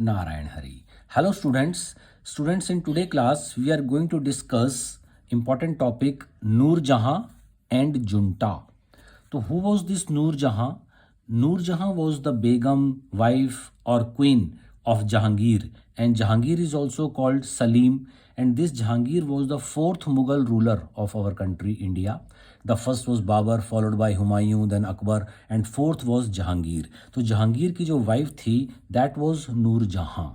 Narayan Hari. Hello students. Students, in today class we are going to discuss important topic Noor Jahan and Junta. So who was this Noor Jahan? Noor Jahan was the Begum, wife or queen of Jahangir, and Jahangir is also called Salim, and this Jahangir was the fourth Mughal ruler of our country India. The first was Babur, followed by Humayun, then Akbar, and fourth was Jahangir. तो जहांगीर की जो wife थी that was नूर जहां,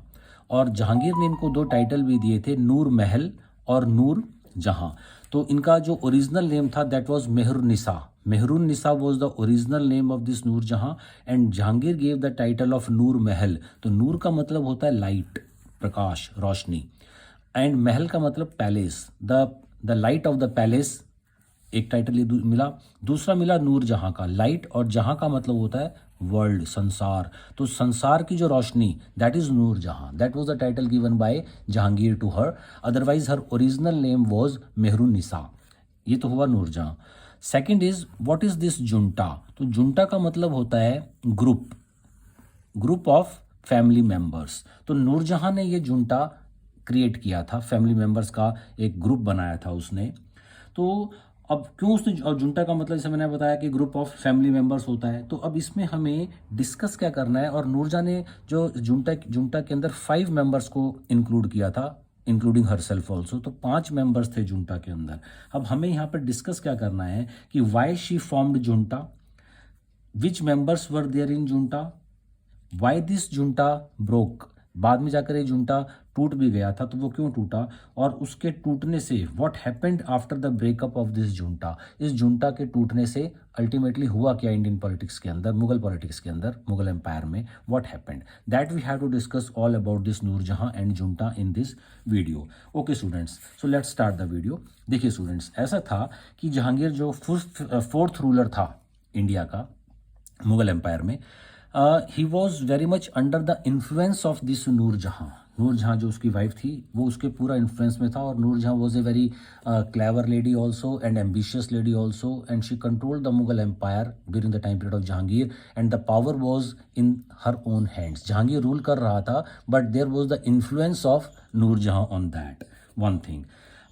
और जहांगीर ने इनको दो title भी दिए थे, नूर महल और नूर जहां. तो इनका जो ओरिजिनल नेम था that was Mehrunnisa. Mehrunnisa was the original name of this Noor Jahan, and Jahangir gave the title of Noor Mahal. तो नूर का मतलब होता है लाइट, प्रकाश, रोशनी, एंड महल का मतलब palace, the light of the palace. एक टाइटल ये मिला. दूसरा मिला नूर जहां का, लाइट, और जहां का मतलब होता है वर्ल्ड, संसार. तो संसार की जो रोशनी that is Noor Jahan. That was the title given by Jahangir to her. Otherwise her original name was Mehrunnisa. ये तो हुआ Noor Jahan. Second is what is this junta. तो जुंटा का मतलब होता है ग्रुप ऑफ फैमिली मेंबर्स. तो नूर जहां ने ये जुंटा क्रिएट किया था, फैमिली मेंबर्स का एक ग्रुप बनाया था उसने. तो अब क्यों उसने, और जुंटा का मतलब जैसे मैंने बताया कि ग्रुप ऑफ फैमिली मेंबर्स होता है. तो अब इसमें हमें डिस्कस क्या करना है, और नूरजहां ने जो जुंटा के अंदर 5 मेंबर्स को इंक्लूड किया था, इंक्लूडिंग हर सेल्फ ऑल्सो. तो 5 मेंबर्स थे जुंटा के अंदर. अब हमें यहाँ पर डिस्कस क्या करना है कि why she formed junta, which members were there in junta, why this junta broke. बाद में जाकर ये जुंटा टूट भी गया था, तो वो क्यों टूटा, और उसके टूटने से what happened after the breakup of this junta. इस जुंटा के टूटने से अल्टीमेटली हुआ क्या इंडियन पॉलिटिक्स के अंदर, मुगल पॉलिटिक्स के अंदर, मुगल एम्पायर में what happened. That we have to discuss all about this Noor Jahan and junta in this video. Okay students, so let's start the video. देखिए स्टूडेंट्स, ऐसा था कि जहांगीर जो फोर्थ रूलर था इंडिया का मुगल एम्पायर में, he was very much under the influence of this Noor Jahan. Noor जहां जो उसकी वाइफ थी वो उसके पूरा इन्फ्लुएंस में था, और Noor Jahan was a very clever lady also and ambitious lady also, and she controlled the Mughal empire during the time period of Jahangir, and the power was in her own hands. Jahangir rule कर रहा था, but there was the influence of Noor Jahan on that one thing.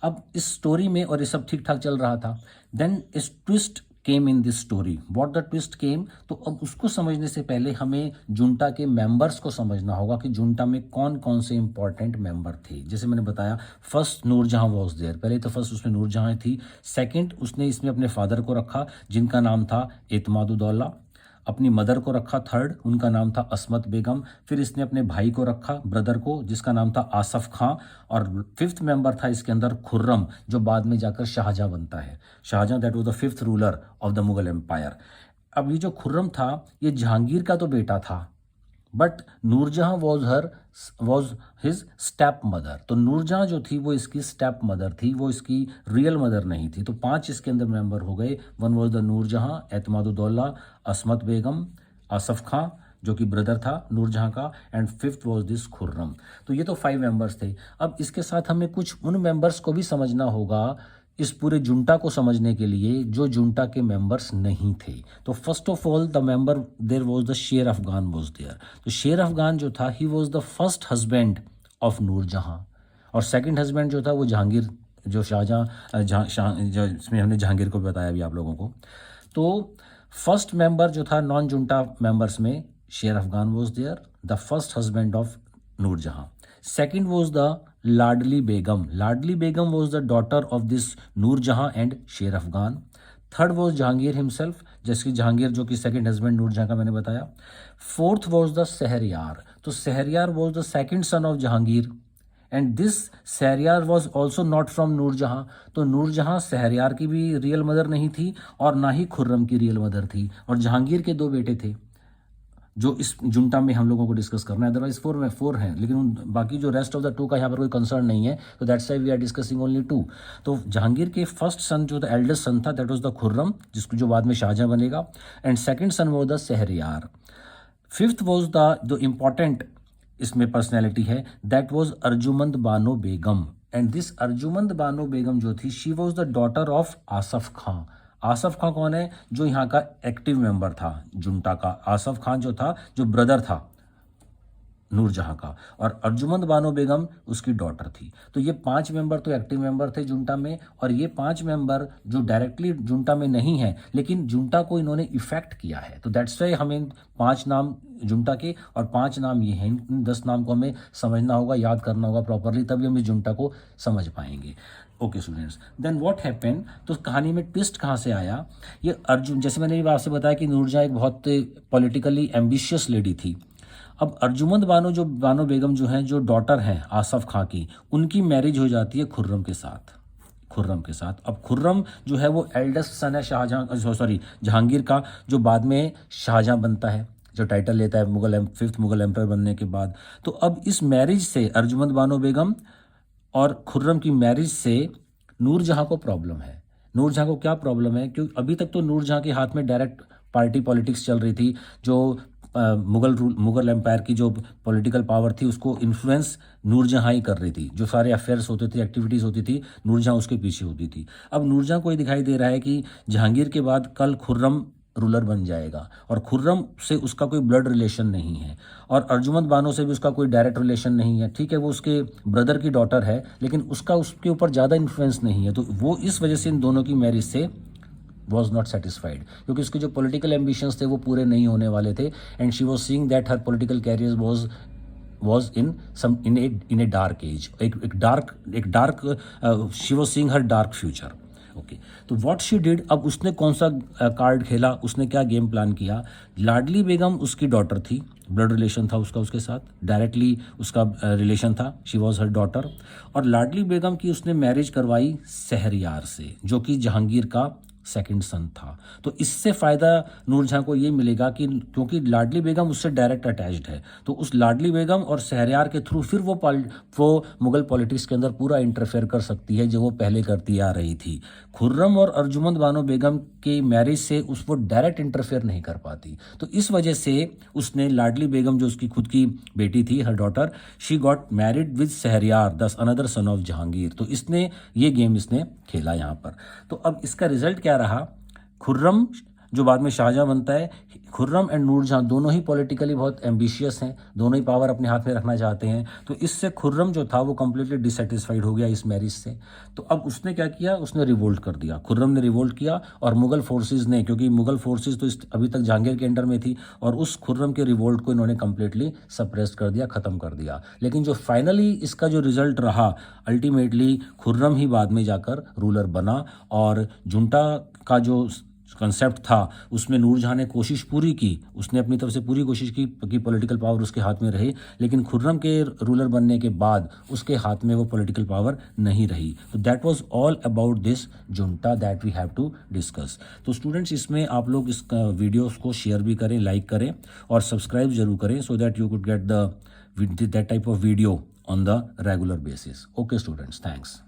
अब इस story में, और ये सब ठीक ठाक चल रहा था, देन इस twist came in this story. What the twist came. तो अब उसको समझने से पहले हमें जुंटा के मेंबर्स को समझना होगा कि जुंटा में कौन कौन से इंपॉर्टेंट मेंबर थे. जैसे मैंने बताया, first Noor Jahan was there, पहले तो फर्स्ट उसमें नूर जहां थी. सेकंड उसने इसमें अपने फादर को रखा जिनका नाम था एतमादुद्दौला. अपनी मदर को रखा थर्ड, उनका नाम था असमत बेगम. फिर इसने अपने भाई को रखा, ब्रदर को, जिसका नाम था आसफ खां. और फिफ्थ मेंबर था इसके अंदर खुर्रम, जो बाद में जाकर शाहजहां बनता है. Shahjahan that was the fifth ruler of the Mughal empire. अब ये जो खुर्रम था ये जहांगीर का तो बेटा था, but Noorjahan was his stepmother. तो नूरजहां जो थी वो इसकी स्टेप मदर थी, वो इसकी रियल मदर नहीं थी. तो 5 इसके अंदर मेंबर हो गए. One was the Noorjahan, Itmaduddaula, Asmat Begum, Asaf खां जो कि ब्रदर था नूरजहां का, and fifth was this Khurram. तो ये तो 5 मेंबर्स थे. अब इसके साथ हमें कुछ उन मेंबर्स को भी समझना होगा इस पूरे जुंटा को समझने के लिए जो जुंटा के मेंबर्स नहीं थे. तो first of all the member there was the Sher Afghan was there. तो शेर अफगान जो था ही was the first husband of Noorjahan, और सेकंड हस्बैंड जो था वो जहांगीर, जो शाहजहां, जो इसमें हमने जहांगीर को बताया अभी आप लोगों को. तो फर्स्ट मेंबर जो था नॉन जुंटा मेंबर्स में Sher Afghan was there, the first husband of Noorjahan. Second was the Ladli Begum. Ladli Begum was the daughter of this Noor Jahan and Sher Afghan. Third was Jahangir himself, जैसे जहांगीर जो कि second husband नूर जहां का मैंने बताया. Fourth was the Shahryar. तो Shahryar was the second son of Jahangir, and this Shahryar was also not from Noor Jahan. तो नूर जहां सहरयार की भी रियल मदर नहीं थी, और ना ही खुर्रम की रियल मदर थी. और जहांगीर के 2 बेटे थे जो इस जुंटा में हम लोगों को डिस्कस करना है. अदरवाइज 4 हैं, लेकिन उन बाकी जो रेस्ट ऑफ द 2 का यहाँ पर कोई कंसर्न नहीं है. तो that's why we are discussing only 2. तो जहांगीर के फर्स्ट सन जो द एल्डेस्ट सन था दैट वाज द खुर्रम, जिसको जो बाद में शाहजहां बनेगा, and second son was the Shahryar. Fifth was the जो इम्पॉर्टेंट इसमें पर्सनैलिटी है that was Arjumand Bano Begum. And this Arjumand Bano Begum जो थी she was the daughter of Asaf Khan. Asaf Khan कौन है, जो यहाँ का एक्टिव मेंबर था जुंटा का. आसफ खान जो था, जो ब्रदर था नूरजहां का, और अर्जुमंद बानो बेगम उसकी डॉटर थी। तो ये 5 मेंबर तो एक्टिव मेंबर थे जुंटा में, और ये 5 मेंबर जो डायरेक्टली जुंटा में नहीं है लेकिन जुंटा को इन्होंने इफेक्ट किया है। तो दैट्स वाई हमें 5 नाम जुंटा के और 5 नाम ये हैं। इन 10 नाम को हमें समझना होगा, याद करना होगा प्रॉपरली, तभी हम इस जुंटा को समझ पाएंगे। Okay students, then what happened, तो कहानी में ट्विस्ट कहाँ से आया। ये अर्जुन, जैसे मैंने ये आपसे बताया कि नूरजहां एक बहुत पॉलिटिकली एम्बिशियस लेडी थी। अब अर्जुमंद बानो जो बानो बेगम जो हैं, जो डॉटर हैं आसफ खां की, उनकी मैरिज हो जाती है खुर्रम के साथ। खुर्रम के साथ, अब खुर्रम जो है वो एल्डेस्ट सन है शाहजहां, सॉरी जहांगीर का, जो बाद में शाहजहां बनता है, जो टाइटल लेता है फिफ्थ मुगल एम्पर बनने के बाद। तो अब इस मैरिज से, अर्जुमंद बानो बेगम और खुर्रम की मैरिज से नूरजहां को प्रॉब्लम है। नूरजहां को क्या प्रॉब्लम है, क्योंकि अभी तक तो नूरजहां के हाथ में डायरेक्ट पार्टी पॉलिटिक्स चल रही थी। जो मुगल एम्पायर की जो पॉलिटिकल पावर थी उसको इन्फ्लुएंस नूरजहां ही कर रही थी। जो सारे अफेयर्स होते थे, एक्टिविटीज़ होती थी, नूरजहां उसके पीछे होती थी। अब नूरजहां को ये दिखाई दे रहा है कि जहांगीर के बाद कल खुर्रम रूलर बन जाएगा, और खुर्रम से उसका कोई ब्लड रिलेशन नहीं है, और अर्जुमंद बानो से भी उसका कोई डायरेक्ट रिलेशन नहीं है। ठीक है, वो उसके ब्रदर की डॉटर है, लेकिन उसका उसके ऊपर ज़्यादा इन्फ्लुएंस नहीं है। तो वो इस वजह से इन दोनों की मैरिज से वॉज नॉट सेटिस्फाइड, क्योंकि उसके जो पॉलिटिकल एम्बिशंस थे वो पूरे नहीं होने वाले थे, and she was seeing that her political career was in a dark age, एक dark she was seeing her dark future. Okay, तो व्हाट शी डिड, अब उसने कौन सा कार्ड खेला, उसने क्या गेम प्लान किया। लाडली बेगम उसकी डॉटर थी, ब्लड रिलेशन था उसका उसके साथ, डायरेक्टली उसका रिलेशन था, शी वॉज हर डॉटर। और लाडली बेगम की उसने मैरिज करवाई शहरयार से, जो कि जहांगीर का सेकंड सन था। तो इससे फ़ायदा नूरजहां को ये मिलेगा कि क्योंकि लाडली बेगम उससे डायरेक्ट अटैच्ड है, तो उस लाडली बेगम और शहरयार के थ्रू फिर वो मुगल पॉलिटिक्स के अंदर पूरा इंटरफेयर कर सकती है, जो वो पहले करती आ रही थी। खुर्रम और अर्जुमंद बानो बेगम की मैरिज से वो डायरेक्ट इंटरफेयर नहीं कर पाती। तो इस वजह से उसने लाडली बेगम, जो उसकी खुद की बेटी थी, her daughter, she got married with Shahryar, thus another sun of Jahangir. तो इसने ये गेम इसने खेला यहाँ पर। तो अब इसका रिजल्ट क्या रहा, खुर्रम जो बाद में शाहजहां बनता है, खुर्रम एंड नूरजहां दोनों ही पॉलिटिकली बहुत एम्बिशियस हैं, दोनों ही पावर अपने हाथ में रखना चाहते हैं। तो इससे खुर्रम जो था वो कम्प्लीटली डिससेटिस्फाइड हो गया इस मैरिज से। तो अब उसने क्या किया, उसने रिवोल्ट कर दिया, खुर्रम ने रिवोल्ट किया, और मुगल फोर्सेज ने, क्योंकि मुगल फोर्सेज तो अभी तक जहांगीर के अंडर में थी, और उस खुर्रम के रिवोल्ट को इन्होंने कम्प्लीटली सप्रेस कर दिया, ख़त्म कर दिया। लेकिन जो फाइनली इसका जो रिजल्ट रहा, अल्टीमेटली खुर्रम ही बाद में जाकर रूलर बना, और जुंटा का जो कंसेप्ट था उसमें नूरजहां ने कोशिश पूरी की, उसने अपनी तरफ से पूरी कोशिश की कि पॉलिटिकल पावर उसके हाथ में रहे, लेकिन खुर्रम के रूलर बनने के बाद उसके हाथ में वो पॉलिटिकल पावर नहीं रही। तो that was all about this junta that we have to discuss. तो स्टूडेंट्स, इसमें आप लोग इस वीडियोस को शेयर भी करें, लाइक करें, और सब्सक्राइब जरूर करें, so that you could get that type of video on the regular basis. Okay students, thanks.